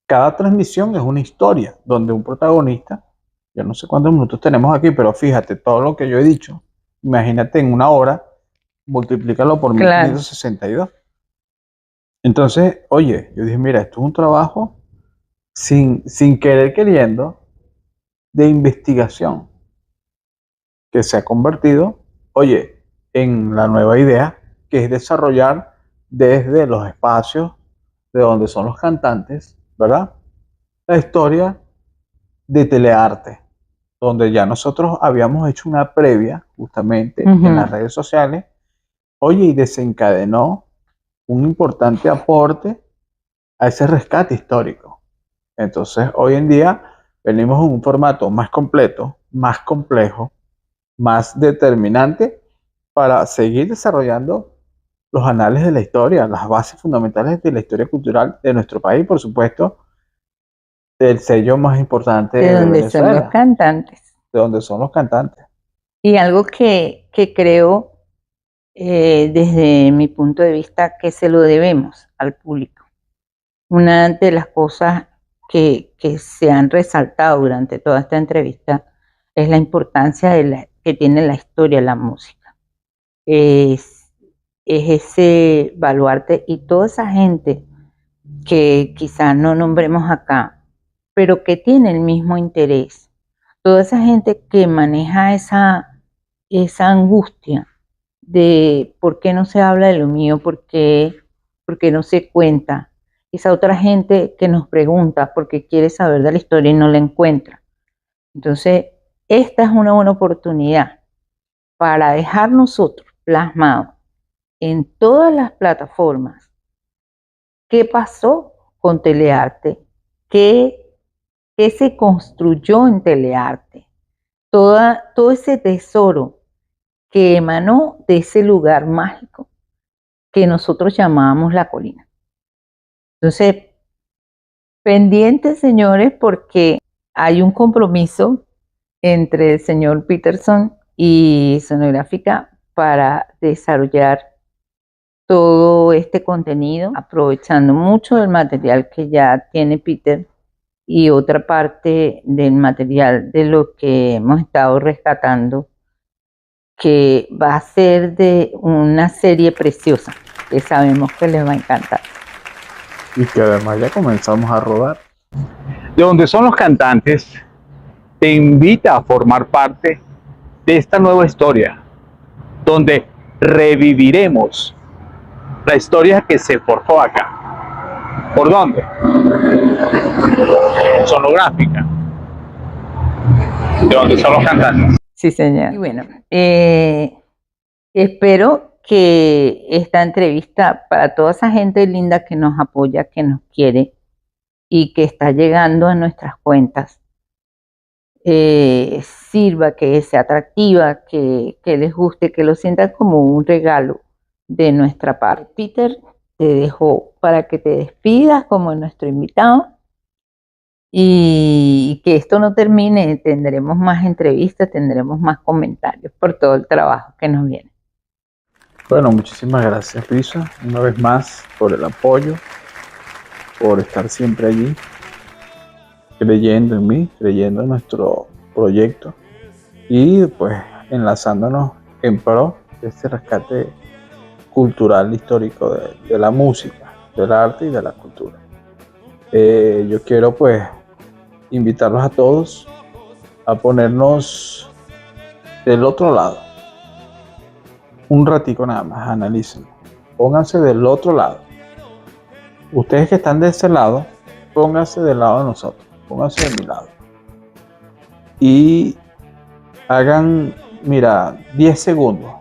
Cada transmisión es una historia donde un protagonista, yo no sé cuántos minutos tenemos aquí, pero fíjate, todo lo que yo he dicho, imagínate en una hora, multiplícalo por Claro. 1562. Entonces, oye, yo dije, mira, esto es un trabajo sin querer queriendo de investigación que se ha convertido, oye, en la nueva idea que es desarrollar desde los espacios de donde son los cantantes, ¿verdad? La historia de telearte, donde ya nosotros habíamos hecho una previa justamente en las redes sociales, oye, y desencadenó un importante aporte a ese rescate histórico. Entonces, hoy en día venimos en un formato más completo, más complejo, más determinante para seguir desarrollando los anales de la historia, las bases fundamentales de la historia cultural de nuestro país, por supuesto, del sello más importante de de donde Venezuela, son los cantantes. de donde son los cantantes. Y algo que creo, desde mi punto de vista, que se lo debemos al público. Una de las cosas que se han resaltado durante toda esta entrevista es la importancia que tiene la historia, la música. Es ese baluarte, y toda esa gente que quizás no nombremos acá, pero que tiene el mismo interés. Toda esa gente que maneja esa angustia de por qué no se habla de lo mío, por qué no se cuenta. Esa otra gente que nos pregunta porque quiere saber de la historia y no la encuentra. Entonces, esta es una buena oportunidad para dejar nosotros plasmado en todas las plataformas qué pasó con Telearte, qué se construyó en Telearte, todo ese tesoro que emanó de ese lugar mágico que nosotros llamábamos La Colina. Entonces, pendientes, señores, porque hay un compromiso entre el señor Peterson y Sonográfica para desarrollar todo este contenido, aprovechando mucho del material que ya tiene Peter y otra parte del material de lo que hemos estado rescatando, que va a ser de una serie preciosa que sabemos que les va a encantar. Y que además ya comenzamos a rodar. De donde son los cantantes, te invita a formar parte de esta nueva historia, donde reviviremos la historia que se forjó acá. ¿Por dónde? Sonográfica. De donde son los cantantes. Sí, señor. Y bueno, espero que esta entrevista para toda esa gente linda que nos apoya, que nos quiere y que está llegando a nuestras cuentas, sirva, que sea atractiva, que les guste, que lo sientan como un regalo de nuestra parte. Peter, te dejo para que te despidas como nuestro invitado y que esto no termine. Tendremos más entrevistas, tendremos más comentarios por todo el trabajo que nos viene. Bueno, muchísimas gracias, Luisa, una vez más por el apoyo, por estar siempre allí, creyendo en mí, creyendo en nuestro proyecto y pues enlazándonos en pro de este rescate cultural histórico de la música, del arte y de la cultura. Yo quiero pues invitarlos a todos a ponernos del otro lado un ratico nada más, analicen, pónganse del otro lado. Ustedes que están de ese lado, pónganse del lado de nosotros, pónganse de mi lado y hagan, mira, 10 segundos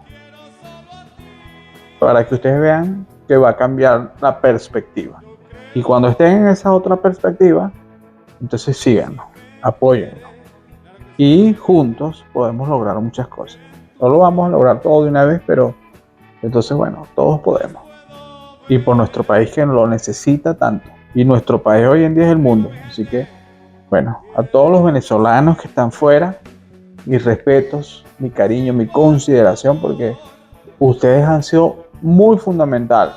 para que ustedes vean que va a cambiar la perspectiva. Y cuando estén en esa otra perspectiva, entonces síganos, apóyennos. Y juntos podemos lograr muchas cosas. No lo vamos a lograr todo de una vez, pero entonces, bueno, todos podemos. Y por nuestro país que lo necesita tanto. Y nuestro país hoy en día es el mundo. Así que, bueno, a todos los venezolanos que están fuera, mis respetos, mi cariño, mi consideración, porque ustedes han sido muy fundamental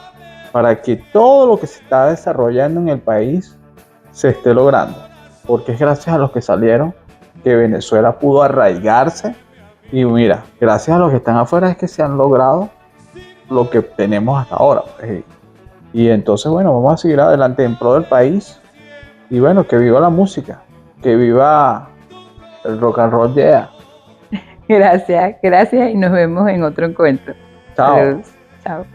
para que todo lo que se está desarrollando en el país se esté logrando, porque es gracias a los que salieron que Venezuela pudo arraigarse y mira, gracias a los que están afuera es que se han logrado lo que tenemos hasta ahora, pues. Y entonces bueno, vamos a seguir adelante en pro del país y bueno, que viva la música, que viva el rock and roll, yeah. Gracias y nos vemos en otro encuentro. Chao. Adiós. Chao.